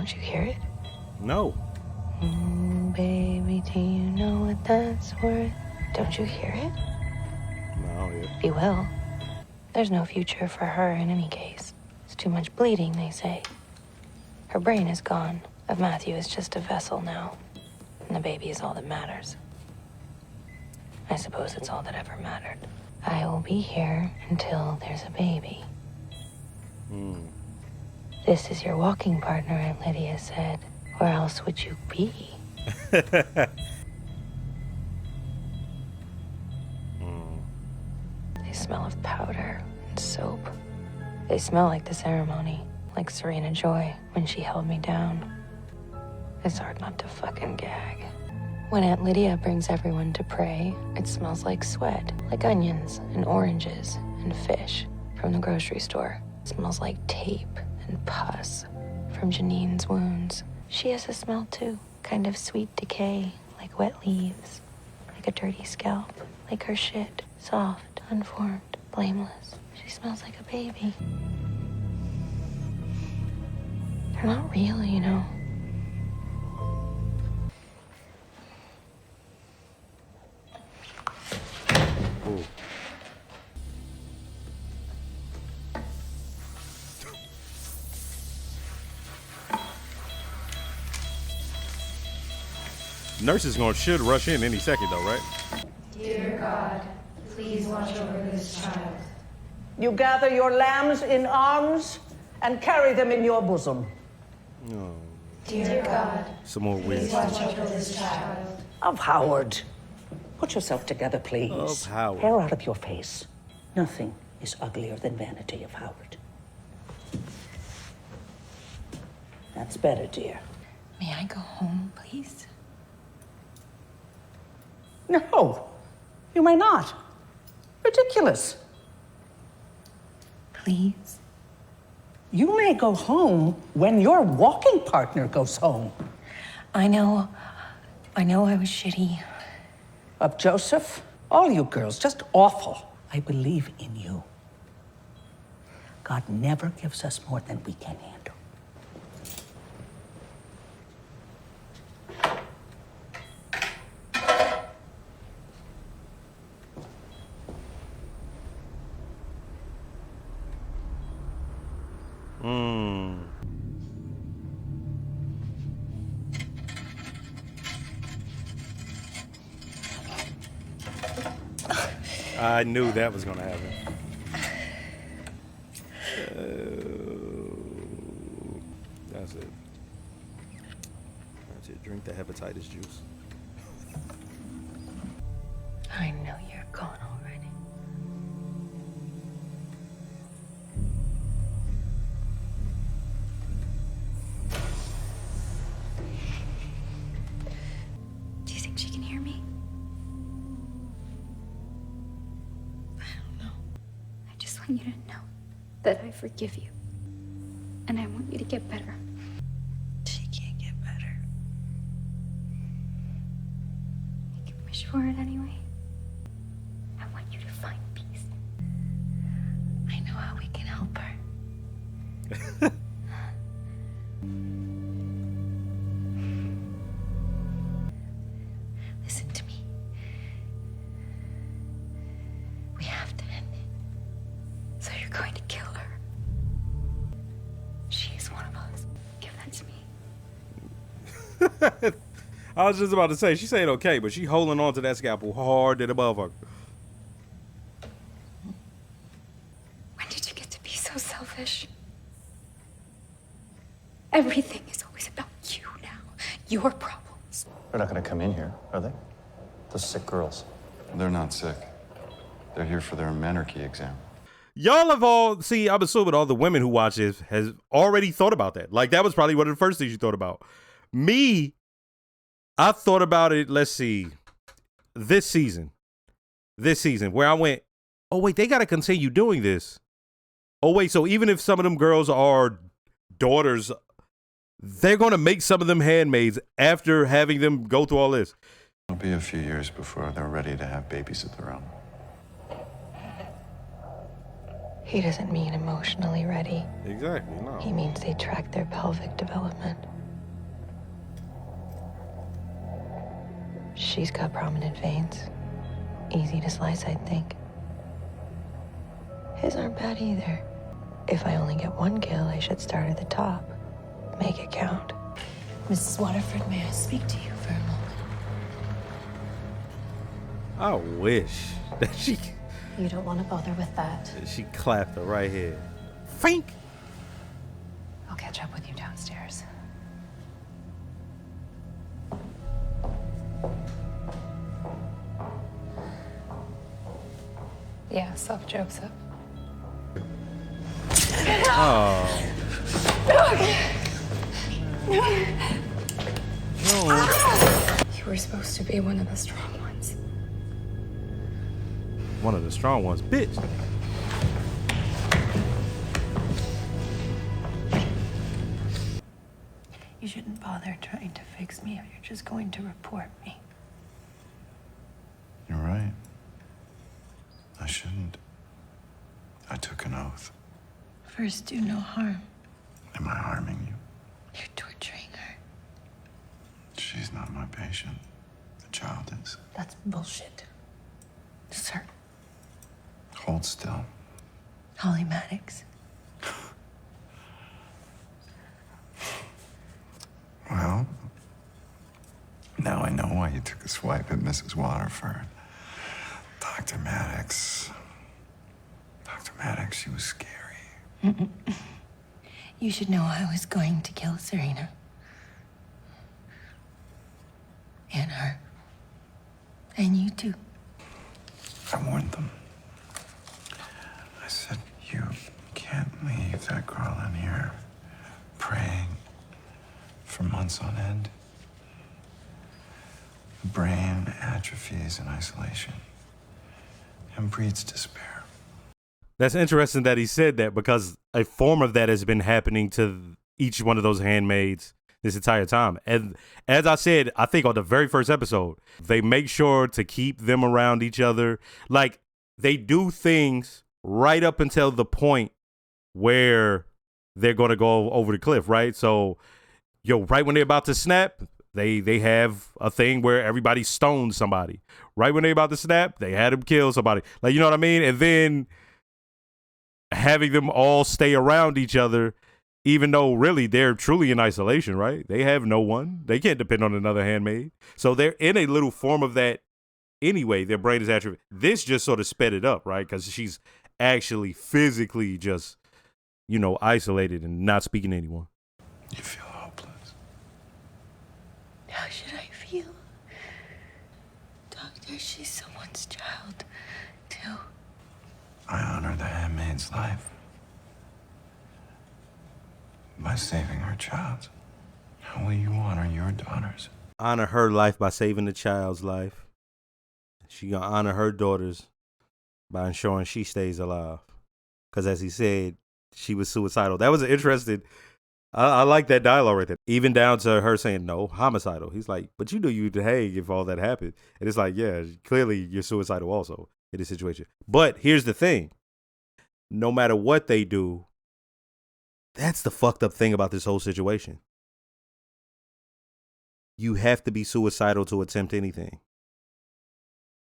Don't you hear it? No. Baby, do you know what that's worth? Don't you hear it? No, yeah. You will. There's no future for her in any case. It's too much bleeding, they say. Her brain is gone, but Matthew is just a vessel now. And the baby is all that matters. I suppose it's all that ever mattered. I will be here until there's a baby. This is your walking partner, Aunt Lydia said. Where else would you be? They smell of powder and soap. They smell like the ceremony, like Serena Joy when she held me down. It's hard not to fucking gag. When Aunt Lydia brings everyone to pray, it smells like sweat, like onions and oranges and fish from the grocery store. It smells like tape and pus from Janine's wounds. She has a smell too, kind of sweet decay, like wet leaves, like a dirty scalp, like her shit, soft, unformed, blameless. She smells like a baby. They're not real, you know. Ooh. Nurses should rush in any second though, right? Dear God, please watch over this child. You gather your lambs in arms and carry them in your bosom. No. Dear God, Some more weird please watch stuff. over this child. Of Howard. Put yourself together, please. Of Howard. Hair out of your face. Nothing is uglier than vanity of Howard. That's better, dear. May I go home, please? No, you may not. Ridiculous. Please? You may go home when your walking partner goes home. I know I was shitty. Of Joseph, all you girls, just awful. I believe in you. God never gives us more than we can handle. I knew that was gonna happen. That's it. That's it. Drink the hepatitis juice. I know you're gone already. Do you think she can hear me? I just want you to know that I forgive you. And I want you to get better. She can't get better. I can wish for it anyway. I want you to find peace. I know how we can help her. Listen to me. We have to end it. So you're going to kill her. She is one of us. Give that to me. I was just about to say, she said okay, but she holding on to that scalpel hard than a motherfucker. When did you get to be so selfish? Everything is always about you now. Your problems. They're not going to come in here, are they? The sick girls. They're not sick. They're here for their menarche exam. Y'all have all, see, I'm assuming all the women who watch this has already thought about that. Like, that was probably one of the first things you thought about. Me, I thought about it, let's see, this season, where I went, oh, wait, they got to continue doing this. Oh, wait, so even if some of them girls are daughters, they're going to make some of them handmaids after having them go through all this. It'll be a few years before they're ready to have babies of their own. He doesn't mean emotionally ready. Exactly, no. He means they track their pelvic development. She's got prominent veins. Easy to slice, I'd think. His aren't bad either. If I only get one kill, I should start at the top. Make it count. Mrs. Waterford, may I speak to you for a moment? I wish that You don't want to bother with that. she clapped her right here. Fink. I'll catch up with you downstairs. Yeah, soft jokes up. Oh. You were supposed to be one of the strong ones. One of the strong ones, bitch. You shouldn't bother trying to fix me if you're just going to report me. You're right. I shouldn't. I took an oath. First, do no harm. Am I harming you? You're torturing her. She's not my patient. The child is. That's bullshit. Sir, Hold still. Holly Maddox. Well, now I know why you took a swipe at Mrs. Waterford. Dr. Maddox. Dr. Maddox, she was scary. You should know I was going to kill Serena. And her. And you too. I warned them. I said, you can't leave that girl in here praying for months on end. The brain atrophies in isolation and breeds despair. That's interesting that he said that, because a form of that has been happening to each one of those handmaids this entire time. And as I said, I think on the very first episode, they make sure to keep them around each other. Like, they do things right up until the point where they're going to go over the cliff, right? So, right when they're about to snap, they have a thing where everybody stones somebody. Right when they're about to snap, they had them kill somebody. Like, you know what I mean? And then having them all stay around each other, even though really they're truly in isolation, right? They have no one. They can't depend on another handmaid. So they're in a little form of that anyway. Their brain is atrophied. This just sort of sped it up, right? Because she's actually physically just, isolated and not speaking to anyone. You feel hopeless. How should I feel? Doctor, she's someone's child, too. I honor the handmaid's life by saving her child. How will you honor your daughters? Honor her life by saving the child's life. She gonna honor her daughters by ensuring she stays alive. Because as he said, she was suicidal. That was an interesting. I like that dialogue right there. Even down to her saying no, homicidal. He's like, but you knew you'd hang if all that happened. And it's like, yeah, clearly you're suicidal also in this situation. But here's the thing. No matter what they do, that's the fucked up thing about this whole situation. You have to be suicidal to attempt anything.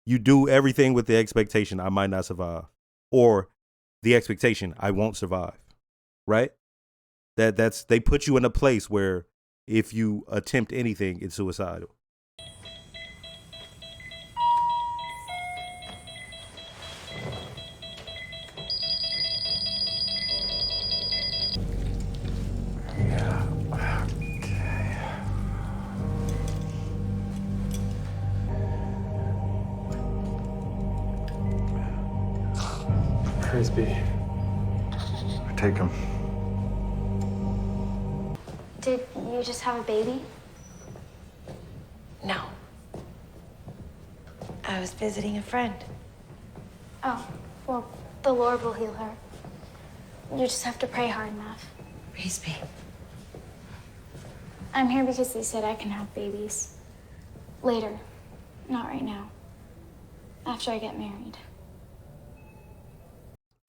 You do everything with the expectation I might not survive, or the expectation I won't survive, right? That's they put you in a place where if you attempt anything, it's suicidal. Praise be. I take him. Did you just have a baby? No. I was visiting a friend. Oh, well, the Lord will heal her. You just have to pray hard enough. Praise be. I'm here because they said I can have babies. Later. Not right now. After I get married.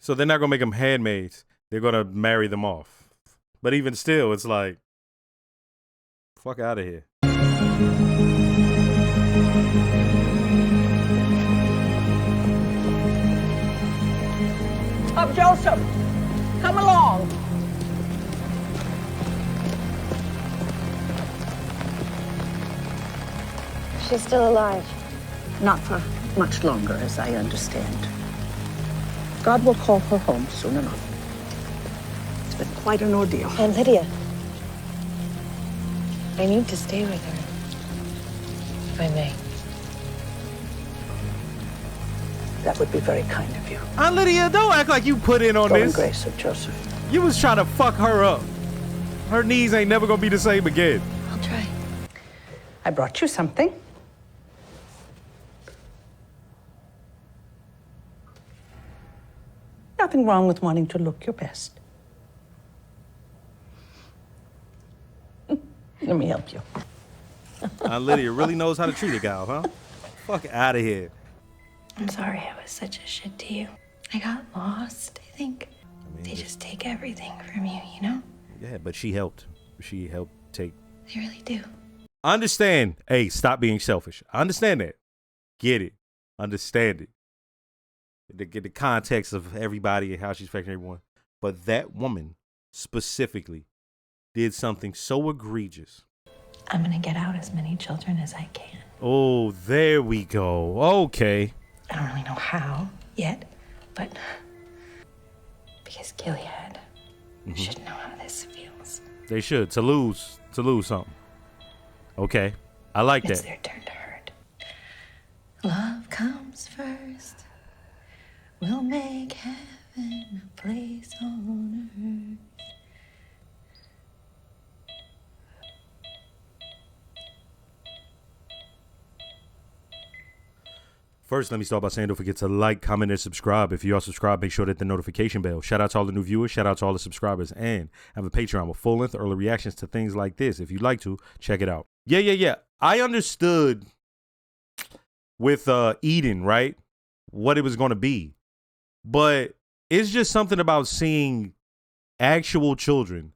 So they're not going to make them handmaids. They're going to marry them off. But even still, it's like, fuck out of here. Up, Joseph. Come along. She's still alive. Not for much longer, as I understand. God will call her home soon enough. It's been quite an ordeal. And Lydia. I need to stay with her. If I may. That would be very kind of you. Aunt Lydia, don't act like you put in on Go in this. grace of Joseph. You was trying to fuck her up. Her knees ain't never gonna be the same again. I'll try. I brought you something. Nothing wrong with wanting to look your best. Let me help you. Aunt Lydia really knows how to treat a gal, huh? Fuck out of here. I'm sorry I was such a shit to you. I got lost, I think. They just take everything from you, you know? Yeah, but she helped. She helped take. They really do. I understand. Hey, stop being selfish. I understand that. Get it. Understand it. Get the context of everybody and how she's affecting everyone. But that woman specifically did something so egregious. I'm gonna get out as many children as I can. Oh, there we go. Okay. I don't really know how yet, but because Gilead should know how this feels. They should. To lose something. Okay. I like It's that. their turn to hurt. Love comes first. We'll make heaven a place on earth. First, let me start by saying don't forget to like, comment, and subscribe. If you are subscribed, make sure to hit the notification bell. Shout out to all the new viewers. Shout out to all the subscribers. And I have a Patreon with full-length early reactions to things like this. If you'd like to, check it out. Yeah. I understood with Eden, right, what it was going to be. But it's just something about seeing actual children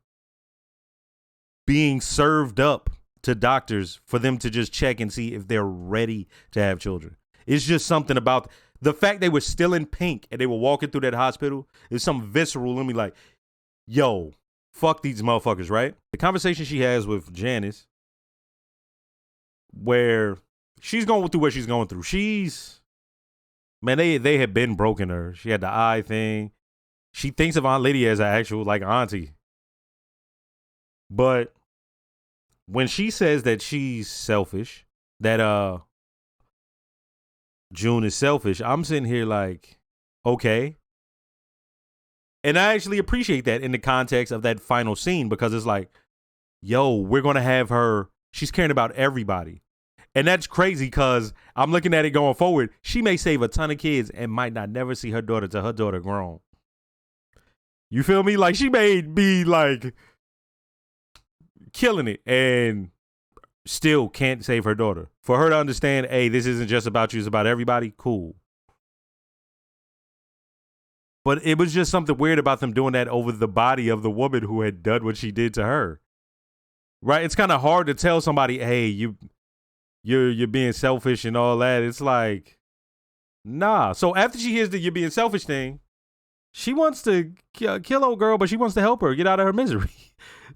being served up to doctors for them to just check and see if they're ready to have children. It's just something about the fact they were still in pink and they were walking through that hospital. It's some visceral in me like, yo, fuck these motherfuckers, right? The conversation she has with Janice, where she's going through what she's going through. Man, they had been broken her. She had the eye thing. She thinks of Aunt Lydia as an actual, like, auntie. But when she says that she's selfish, that, June is selfish, I'm sitting here like, okay. And I actually appreciate that in the context of that final scene because it's like, yo, we're going to have her. She's caring about everybody. And that's crazy because I'm looking at it going forward. She may save a ton of kids and might not never see her daughter till her daughter grown. You feel me? Like she may be like killing it and still can't save her daughter. For her to understand, hey, this isn't just about you, it's about everybody, cool. But it was just something weird about them doing that over the body of the woman who had done what she did to her. Right? It's kind of hard to tell somebody, hey, you're being selfish and all that. It's like, nah. So after she hears the you're being selfish thing, she wants to kill old girl, but she wants to help her get out of her misery.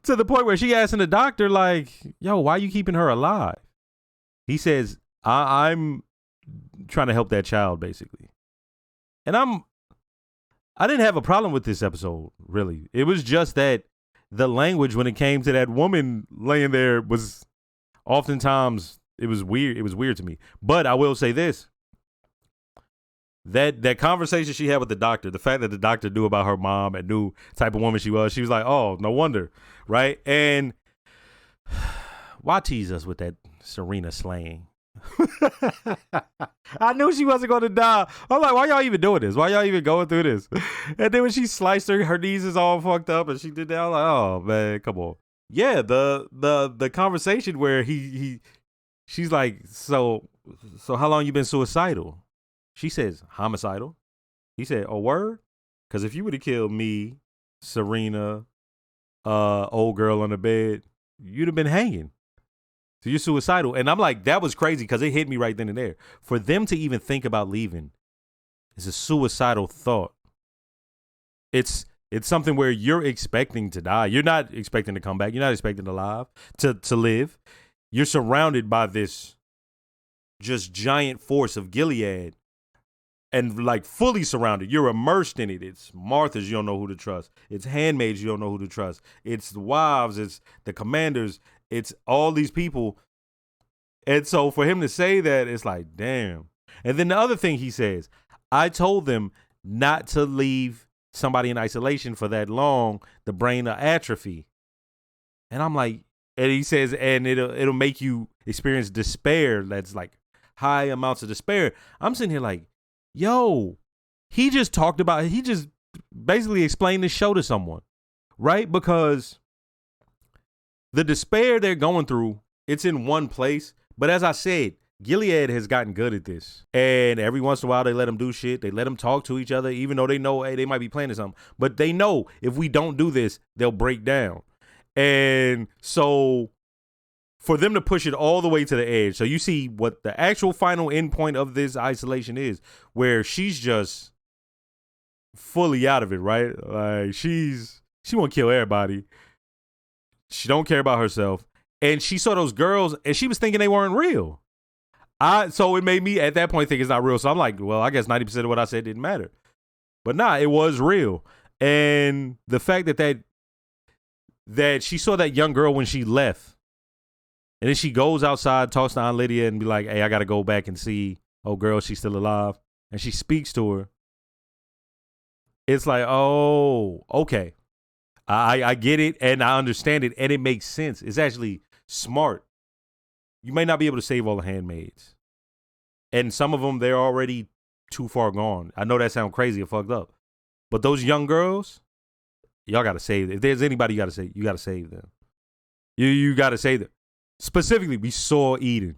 To the point where she asking the doctor, like, yo, why are you keeping her alive? He says, I'm trying to help that child, basically. And I didn't have a problem with this episode, really. It was just that the language when it came to that woman laying there was oftentimes, it was weird. It was weird to me. But I will say this. That conversation she had with the doctor, the fact that the doctor knew about her mom and knew the type of woman she was like, oh, no wonder, right? And why tease us with that Serena slaying? I knew she wasn't going to die. I'm like, why y'all even doing this? Why y'all even going through this? And then when she sliced her knees is all fucked up and she did that, I'm like, oh, man, come on. Yeah, the conversation where she's like, so how long you been suicidal? She says, homicidal. He said, a word? Because if you would have killed me, Serena, old girl on the bed, you'd have been hanging. So you're suicidal. And I'm like, that was crazy because it hit me right then and there. For them to even think about leaving is a suicidal thought. It's something where you're expecting to die. You're not expecting to come back. You're not expecting to live. You're surrounded by this just giant force of Gilead and like fully surrounded. You're immersed in it. It's Marthas, you don't know who to trust. It's handmaids, you don't know who to trust. It's the wives, it's the commanders, it's all these people. And so for him to say that, it's like, damn. And then the other thing he says, I told them not to leave somebody in isolation for that long, the brain will atrophy. And I'm like, and he says, and it'll make you experience despair. That's like high amounts of despair. I'm sitting here like, yo, he just basically explained this show to someone, right? Because the despair they're going through, it's in one place. But as I said, Gilead has gotten good at this. And every once in a while, they let them do shit. They let them talk to each other, even though they know, hey, they might be planning something. But they know if we don't do this, they'll break down. And so for them to push it all the way to the edge. So you see what the actual final end point of this isolation is, where she's just fully out of it, right? Like she won't kill everybody. She don't care about herself. And she saw those girls and she was thinking they weren't real. So it made me at that point think it's not real. So I'm like, well, I guess 90% of what I said didn't matter. But nah, it was real. And the fact that she saw that young girl when she left, and then she goes outside, talks to Aunt Lydia and be like, hey, I got to go back and see, oh, girl, she's still alive. And she speaks to her. It's like, oh, okay. I get it and I understand it and it makes sense. It's actually smart. You may not be able to save all the handmaids. And some of them, they're already too far gone. I know that sounds crazy and fucked up. But those young girls, y'all got to save them. If there's anybody you got to save them. You got to save them. Specifically, we saw Eden.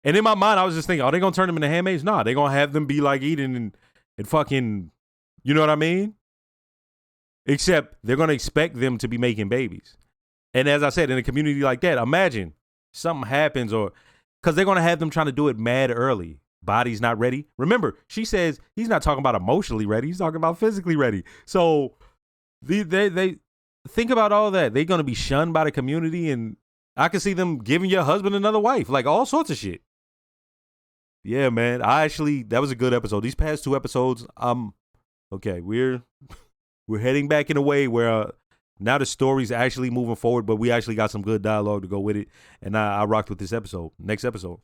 And in my mind, I was just thinking, are they going to turn them into handmaids? Nah, they're going to have them be like Eden and fucking, you know what I mean? Except they're going to expect them to be making babies. And as I said, in a community like that, imagine something happens or because they're going to have them trying to do it mad early. Body's not ready. Remember, she says he's not talking about emotionally ready. He's talking about physically ready. So they think about all that. They're going to be shunned by the community, and I can see them giving your husband another wife, like all sorts of shit. Yeah, man. That was a good episode. These past two episodes, okay, we're heading back in a way where now the story's actually moving forward, but we actually got some good dialogue to go with it. And I rocked with this episode. Next episode.